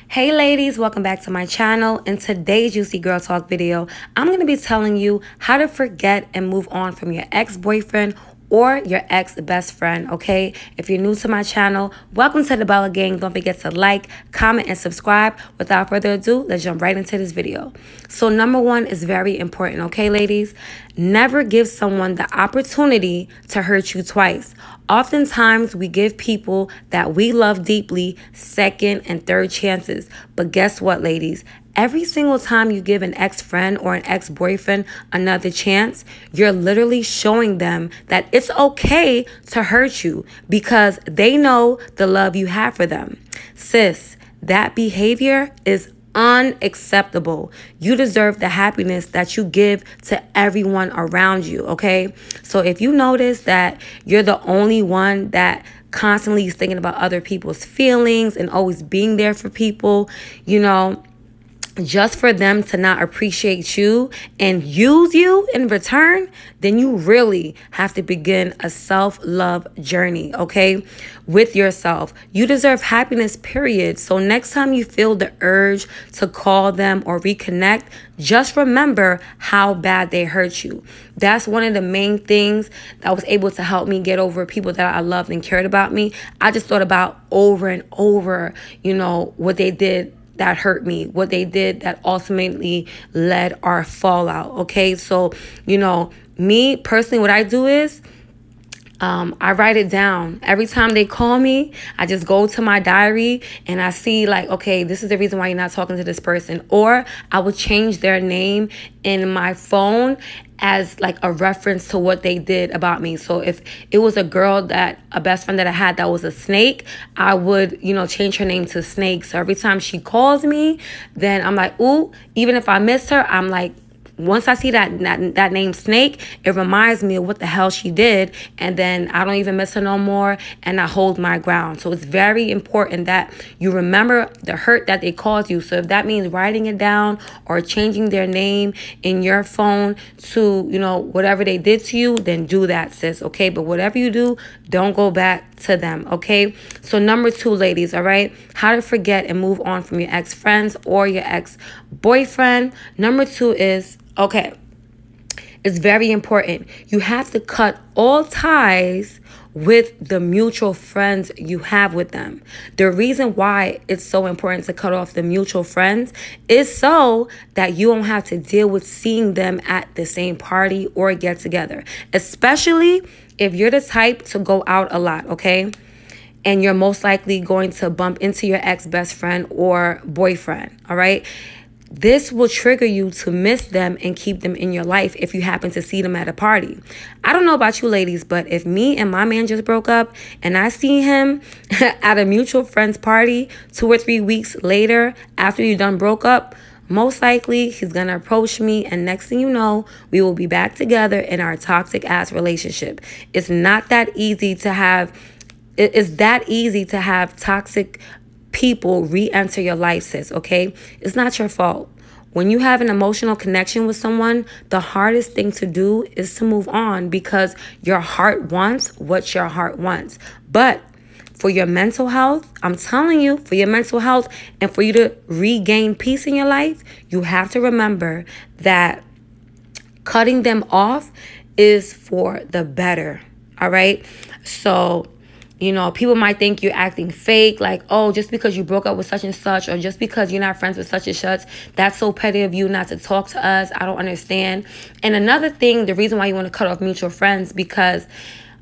Hey ladies, welcome back to my channel. In today's Juicy Girl Talk video, I'm going to be telling you how to forget and move on from your ex-boyfriend or your ex-best friend, okay? If you're new to my channel, welcome to the Bella Gang. Don't forget to like, comment, and subscribe. Without further ado, let's jump right into this video. So number one is very important, okay, ladies? Never give someone the opportunity to hurt you twice. Oftentimes, we give people that we love deeply second and third chances. But guess what, ladies? Every single time you give an ex-friend or an ex-boyfriend another chance, you're literally showing them that it's okay to hurt you because they know the love you have for them. Sis, that behavior is unacceptable. You deserve the happiness that you give to everyone around you, okay? So if you notice that you're the only one that constantly is thinking about other people's feelings and always being there for people, just for them to not appreciate you and use you in return, then you really have to begin a self-love journey, okay, with yourself. You deserve happiness, period. So next time you feel the urge to call them or reconnect, just remember how bad they hurt you. That's one of the main things that was able to help me get over people that I loved and cared about me. I just thought about over and over, what they did that hurt me, what they did that ultimately led our fallout, okay? So, me personally, what I do is I write it down. Every time they call me, I just go to my diary and I see like, okay, this is the reason why you're not talking to this person. Or I would change their name in my phone as like a reference to what they did about me. So if it was a best friend that I had that was a snake, I would, change her name to Snake. So every time she calls me, then I'm like, ooh, even if I miss her, I'm like, once I see that name Snake, it reminds me of what the hell she did, and then I don't even miss her no more, and I hold my ground. So it's very important that you remember the hurt that they caused you. So if that means writing it down or changing their name in your phone to, whatever they did to you, then do that, sis, okay? But whatever you do, don't go back to them, okay? So number two, ladies, all right? How to forget and move on from your ex-friends or your ex-boyfriend. Number two is, okay, it's very important. You have to cut all ties with the mutual friends you have with them. The reason why it's so important to cut off the mutual friends is so that you don't have to deal with seeing them at the same party or get together, especially if you're the type to go out a lot, okay? And you're most likely going to bump into your ex-best friend or boyfriend, all right? This will trigger you to miss them and keep them in your life if you happen to see them at a party. I don't know about you ladies, but if me and my man just broke up and I see him at a mutual friend's party 2 or 3 weeks later after you done broke up, most likely he's going to approach me, and next thing you know, we will be back together in our toxic ass relationship. It's not that easy to have, it's that easy to have toxic people re-enter your life, sis, okay? It's not your fault. When you have an emotional connection with someone, the hardest thing to do is to move on because your heart wants what your heart wants. But for your mental health, I'm telling you, for your mental health and for you to regain peace in your life, you have to remember that cutting them off is for the better, all right? So people might think you're acting fake, like, oh, just because you broke up with such and such, or just because you're not friends with such and such, that's so petty of you not to talk to us. I don't understand. And another thing, the reason why you want to cut off mutual friends, because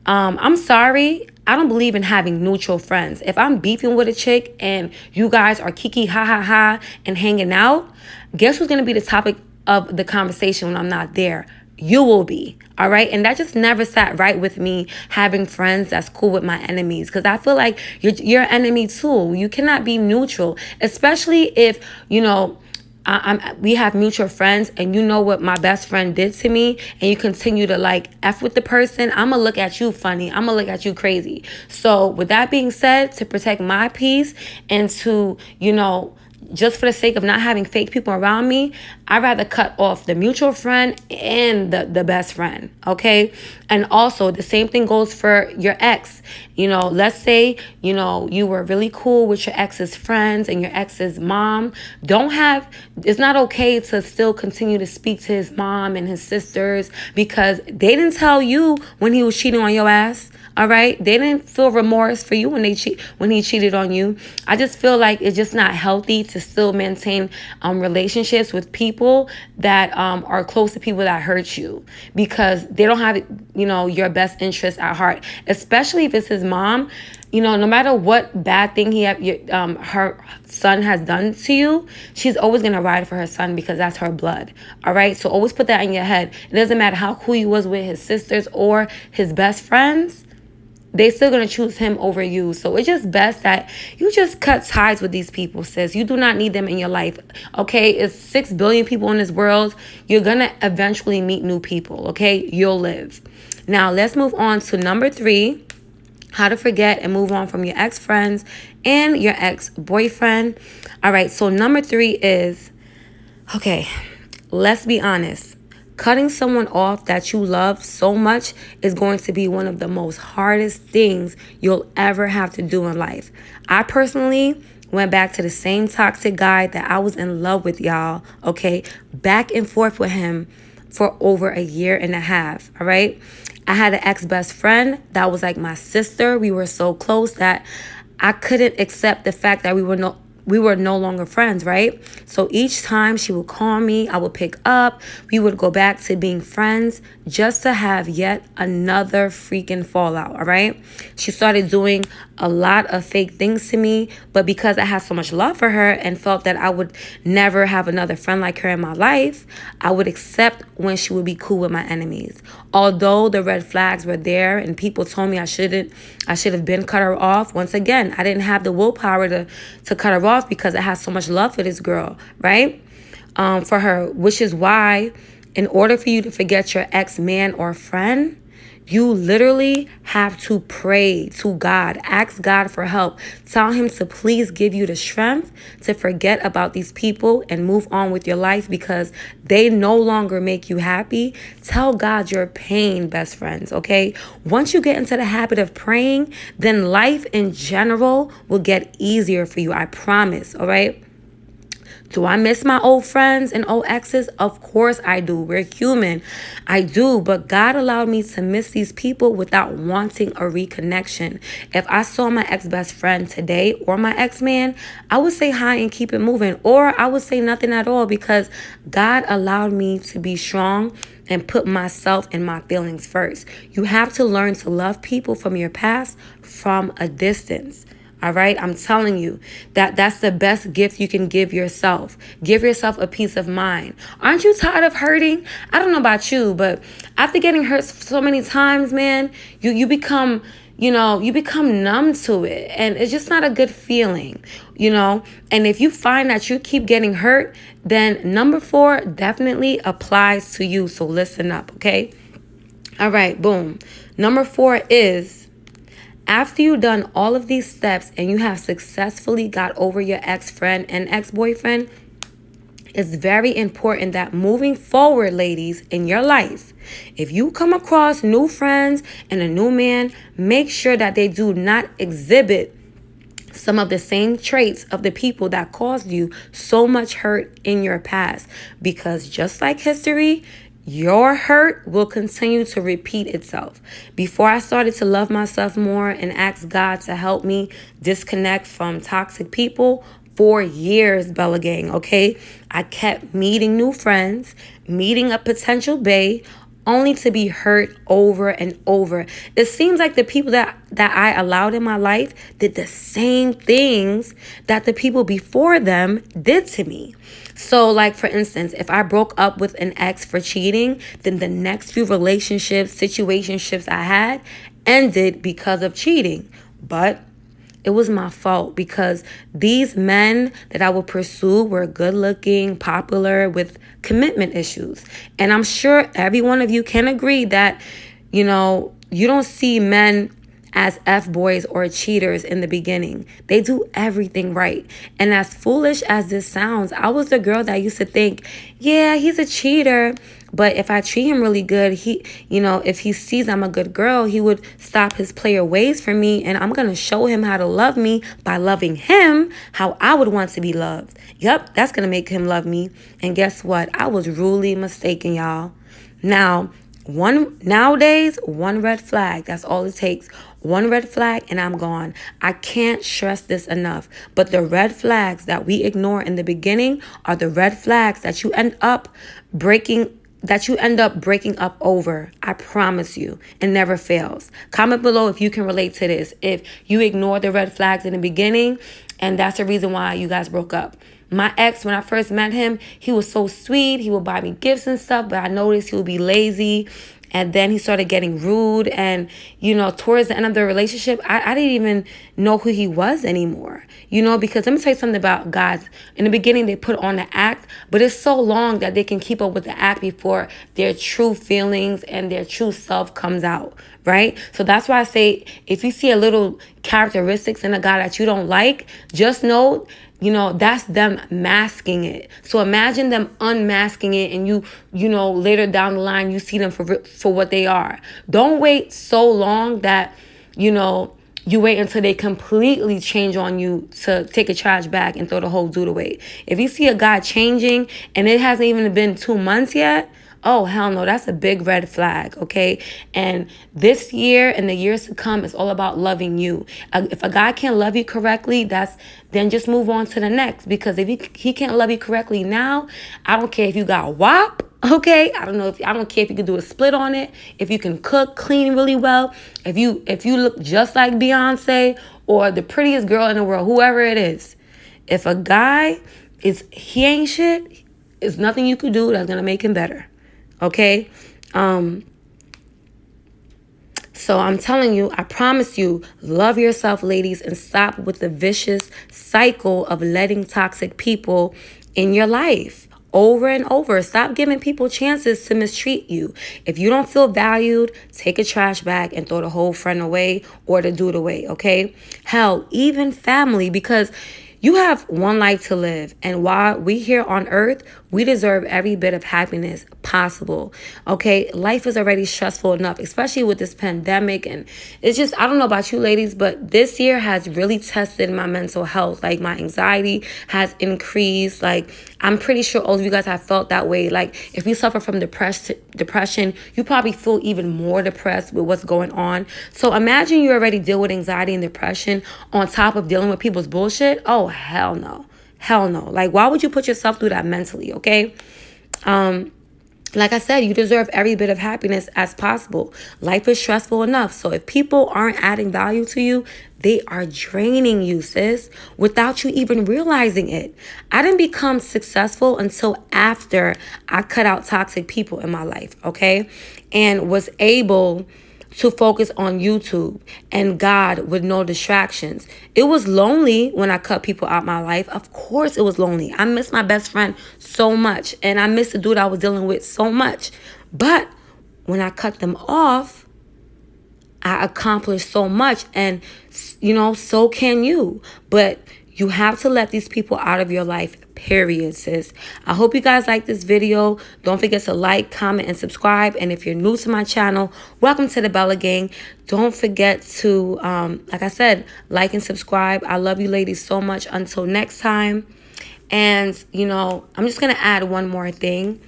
I'm sorry, I don't believe in having neutral friends. If I'm beefing with a chick and you guys are kiki, ha, ha, ha, and hanging out, guess who's going to be the topic of the conversation when I'm not there? You will be, all right? And that just never sat right with me, having friends that's cool with my enemies, because I feel like you're an enemy too. You cannot be neutral, especially if, we have mutual friends and you know what my best friend did to me and you continue to like F with the person. I'm going to look at you funny. I'm going to look at you crazy. So with that being said, to protect my peace and to, just for the sake of not having fake people around me, I'd rather cut off the mutual friend and the best friend, okay? And also, the same thing goes for your ex. You know, let's say, you know, you were really cool with your ex's friends and your ex's mom. It's not okay to still continue to speak to his mom and his sisters because they didn't tell you when he was cheating on your ass. All right, they didn't feel remorse for you when he cheated on you. I just feel like it's just not healthy to still maintain relationships with people that are close to people that hurt you because they don't have, you know, your best interest at heart. Especially if it's his mom. You know, no matter what bad thing her son has done to you, she's always gonna ride for her son because that's her blood. All right, so always put that in your head. It doesn't matter how cool he was with his sisters or his best friends. They still going to choose him over you. So it's just best that you just cut ties with these people, sis. You do not need them in your life, okay? It's 6 billion people in this world. You're going to eventually meet new people, okay? You'll live. Now, let's move on to number 3, how to forget and move on from your ex-friends and your ex-boyfriend. All right, so number 3 is, okay, let's be honest. Cutting someone off that you love so much is going to be one of the most hardest things you'll ever have to do in life. I personally went back to the same toxic guy that I was in love with, y'all, okay? Back and forth with him for over a year and a half, all right? I had an ex-best friend that was like my sister. We were so close that I couldn't accept the fact that we were no longer friends, right? So each time she would call me, I would pick up. We would go back to being friends just to have yet another freaking fallout, all right? She started doing a lot of fake things to me, but because I had so much love for her and felt that I would never have another friend like her in my life, I would accept when she would be cool with my enemies. Although the red flags were there and people told me I should have been cut her off. Once again, I didn't have the willpower to cut her off because I had so much love for this girl, right? For her, which is why in order for you to forget your ex-man or friend, you literally have to pray to God. Ask God for help. Tell him to please give you the strength to forget about these people and move on with your life because they no longer make you happy. Tell God your pain, best friends, okay? Once you get into the habit of praying, then life in general will get easier for you. I promise, all right? Do I miss my old friends and old exes? Of course I do. We're human. I do. But God allowed me to miss these people without wanting a reconnection. If I saw my ex-best friend today or my ex-man, I would say hi and keep it moving. Or I would say nothing at all because God allowed me to be strong and put myself and my feelings first. You have to learn to love people from your past from a distance. All right, I'm telling you that's the best gift you can give yourself. Give yourself a peace of mind. Aren't you tired of hurting? I don't know about you, but after getting hurt so many times, man, you become numb to it. And it's just not a good feeling, And if you find that you keep getting hurt, then number 4 definitely applies to you. So listen up, okay? All right, boom. Number 4 is, after you've done all of these steps and you have successfully got over your ex-friend and ex-boyfriend, it's very important that moving forward, ladies, in your life, if you come across new friends and a new man, make sure that they do not exhibit some of the same traits of the people that caused you so much hurt in your past. Because just like history, your hurt will continue to repeat itself. Before I started to love myself more and ask God to help me disconnect from toxic people, for years, Bella Gang, okay? I kept meeting new friends, meeting a potential bae, only to be hurt over and over. It seems like the people that I allowed in my life did the same things that the people before them did to me. So, like, for instance, if I broke up with an ex for cheating, then the next few relationships, situationships I had ended because of cheating. But it was my fault because these men that I would pursue were good looking, popular, with commitment issues. And I'm sure every one of you can agree that, you don't see men as F-boys or cheaters in the beginning. They do everything right. And as foolish as this sounds, I was the girl that used to think, yeah, he's a cheater, but if I treat him really good, if he sees I'm a good girl, he would stop his player ways for me, and I'm going to show him how to love me by loving him how I would want to be loved. Yep, that's going to make him love me. And guess what? I was rudely mistaken, y'all. Nowadays, one red flag, that's all it takes. One red flag and I'm gone. I can't stress this enough. But the red flags that we ignore in the beginning are the red flags that you end up breaking up over. I promise you. It never fails. Comment below if you can relate to this. If you ignore the red flags in the beginning and that's the reason why you guys broke up. My ex, when I first met him, he was so sweet. He would buy me gifts and stuff, but I noticed he would be lazy. And then he started getting rude. And, towards the end of the relationship, I didn't even know who he was anymore. Because let me tell you something about guys. In the beginning, they put on the act, but it's so long that they can keep up with the act before their true feelings and their true self comes out, right? So that's why I say, if you see a little characteristics in a guy that you don't like, just know, that's them masking it. So imagine them unmasking it and later down the line, you see them for what they are. Don't wait so long that, you wait until they completely change on you to take a trash bag and throw the whole dude away. If you see a guy changing and it hasn't even been 2 months yet, oh, hell no, that's a big red flag, okay? And this year and the years to come is all about loving you. If a guy can't love you correctly, then just move on to the next. Because if he can't love you correctly now, I don't care if you got WAP, okay? I don't care if you can do a split on it, if you can cook, clean really well, if you look just like Beyonce or the prettiest girl in the world, whoever it is. If a guy he ain't shit, it's nothing you could do that's gonna make him better. Okay? So I'm telling you, I promise you, love yourself, ladies, and stop with the vicious cycle of letting toxic people in your life over and over. Stop giving people chances to mistreat you. If you don't feel valued, take a trash bag and throw the whole friend away or the dude away, okay? Hell, even family, because you have one life to live, and while we here on earth, we deserve every bit of happiness possible, okay? Life is already stressful enough, especially with this pandemic, and it's just, I don't know about you ladies, but this year has really tested my mental health. Like, my anxiety has increased. Like, I'm pretty sure all of you guys have felt that way. Like, if you suffer from depression, you probably feel even more depressed with what's going on. So imagine you already deal with anxiety and depression on top of dealing with people's bullshit. Oh, hell no. Hell no. Like, why would you put yourself through that mentally, okay? Like I said, you deserve every bit of happiness as possible. Life is stressful enough. So if people aren't adding value to you, they are draining you, sis, without you even realizing it. I didn't become successful until after I cut out toxic people in my life, okay? And was able to focus on YouTube and God with no distractions. It was lonely when I cut people out my life. Of course it was lonely. I miss my best friend so much, and I miss the dude I was dealing with so much. But when I cut them off, I accomplished so much, and so can you. But you have to let these people out of your life, period, sis. I hope you guys like this video. Don't forget to like, comment, and subscribe. And if you're new to my channel, welcome to the Bella Gang. Don't forget to, like I said, like and subscribe. I love you ladies so much. Until next time. And, I'm just going to add one more thing.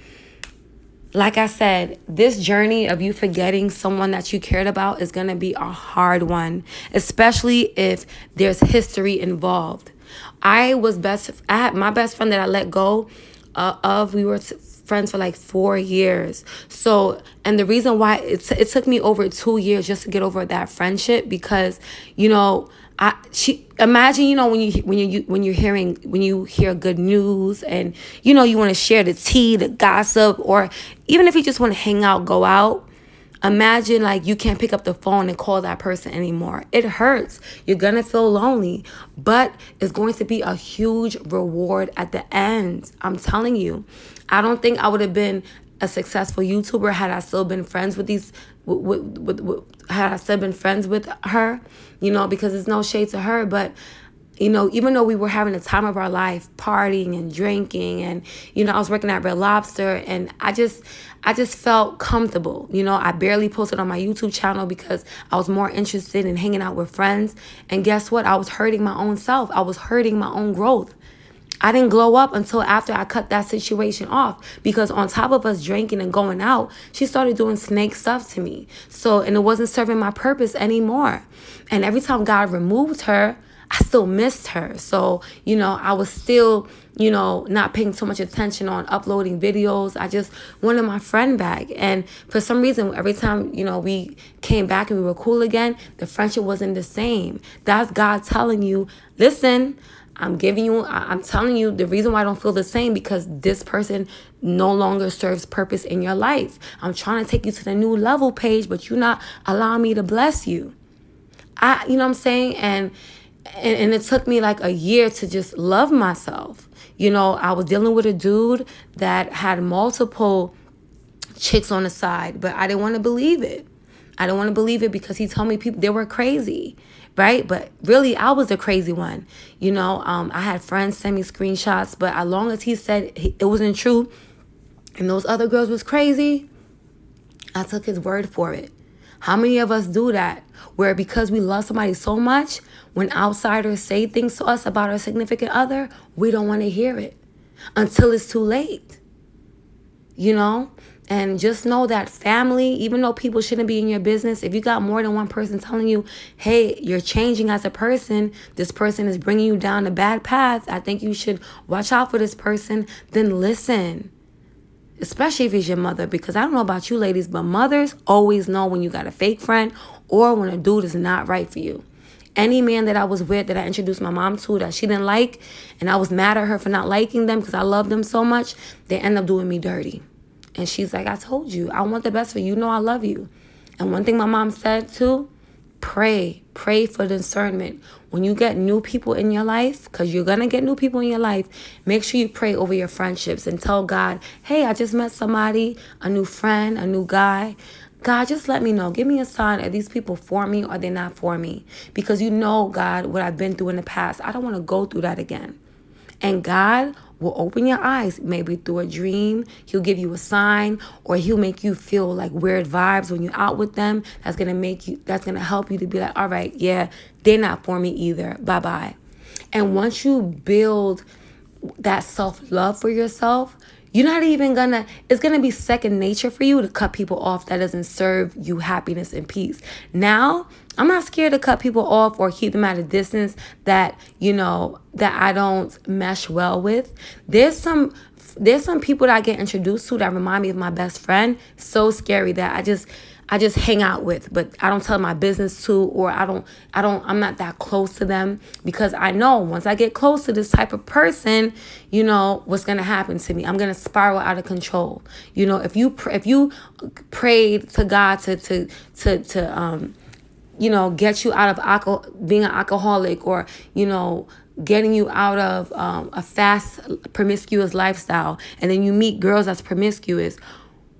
Like I said, this journey of you forgetting someone that you cared about is going to be a hard one, especially if there's history involved. I had my best friend that I let go of. We were friends for like 4 years. So, and the reason why it took me over 2 years just to get over that friendship, because, imagine, when you hear good news and, you want to share the tea, the gossip, or even if you just want to hang out, go out. Imagine like you can't pick up the phone and call that person anymore. It hurts. You're going to feel lonely, but it's going to be a huge reward at the end. I'm telling you, I don't think I would have been a successful YouTuber had I still been friends with these, with had I still been friends with her, because there's no shade to her, but even though we were having the time of our life, partying and drinking, and I was working at Red Lobster, and I just felt comfortable. I barely posted on my YouTube channel because I was more interested in hanging out with friends. And guess what? I was hurting my own self. I was hurting my own growth. I didn't glow up until after I cut that situation off, because on top of us drinking and going out, she started doing snake stuff to me. And it wasn't serving my purpose anymore. And every time God removed her, I still missed her. So, I was still, not paying so much attention on uploading videos. I just wanted my friend back. And for some reason, every time, we came back and we were cool again, the friendship wasn't the same. That's God telling you, listen, I'm telling you the reason why I don't feel the same, because this person no longer serves purpose in your life. I'm trying to take you to the new level, Paige, but you're not allowing me to bless you. You know what I'm saying? And it took me like a year to just love myself. I was dealing with a dude that had multiple chicks on the side, but I didn't want to believe it. I didn't want to believe it because he told me people, they were crazy, right? But really, I was the crazy one. I had friends send me screenshots, but as long as he said it wasn't true and those other girls was crazy, I took his word for it. How many of us do that? Where because we love somebody so much, when outsiders say things to us about our significant other, we don't want to hear it until it's too late. And just know that family, even though people shouldn't be in your business, if you got more than one person telling you, hey, you're changing as a person, this person is bringing you down a bad path, I think you should watch out for this person, then listen. Especially if it's your mother, because I don't know about you ladies, but mothers always know when you got a fake friend or when a dude is not right for you. Any man that I was with, that I introduced my mom to, that she didn't like, and I was mad at her for not liking them because I love them so much, they end up doing me dirty. And she's like, I told you, I want the best for you. You know I love you. And one thing my mom said too, pray for discernment. When you get new people in your life, because you're going to get new people in your life, make sure you pray over your friendships and tell God, hey, I just met somebody, a new friend, a new guy. God, just let me know. Give me a sign. Are these people for me or they're not for me? Because God, what I've been through in the past. I don't want to go through that again. And God will open your eyes, maybe through a dream. He'll give you a sign, or he'll make you feel like weird vibes when you're out with them. That's going to help you to be like, all right, yeah, they're not for me either. Bye-bye. And once you build that self-love for yourself, you're not even it's going to be second nature for you to cut people off that doesn't serve you happiness and peace. Now, I'm not scared to cut people off or keep them at a distance that I don't mesh well with. There's some people that I get introduced to that remind me of my best friend. So scary that I just hang out with, but I don't tell my business to, or I'm not that close to them, because I know once I get close to this type of person, what's going to happen to me. I'm going to spiral out of control. If you prayed to God to get you out of being an alcoholic, or, getting you out of a fast, promiscuous lifestyle, and then you meet girls that's promiscuous,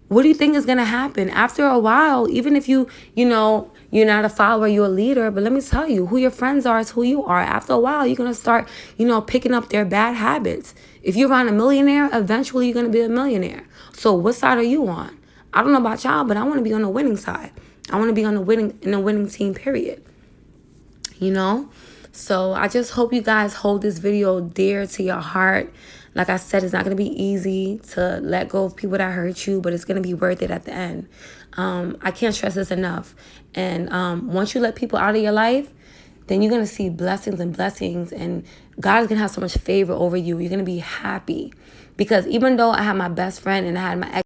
what do you think is going to happen? After a while, even if you're not a follower, you're a leader, but let me tell you, who your friends are is who you are. After a while, you're going to start, picking up their bad habits. If you're around a millionaire, eventually you're going to be a millionaire. So what side are you on? I don't know about y'all, but I want to be on the winning side. I want to be in the winning team, period. So I just hope you guys hold this video dear to your heart. Like I said, it's not going to be easy to let go of people that hurt you, but it's going to be worth it at the end. I can't stress this enough. And once you let people out of your life, then you're going to see blessings, and God is going to have so much favor over you. You're going to be happy, because even though I had my best friend and I had my ex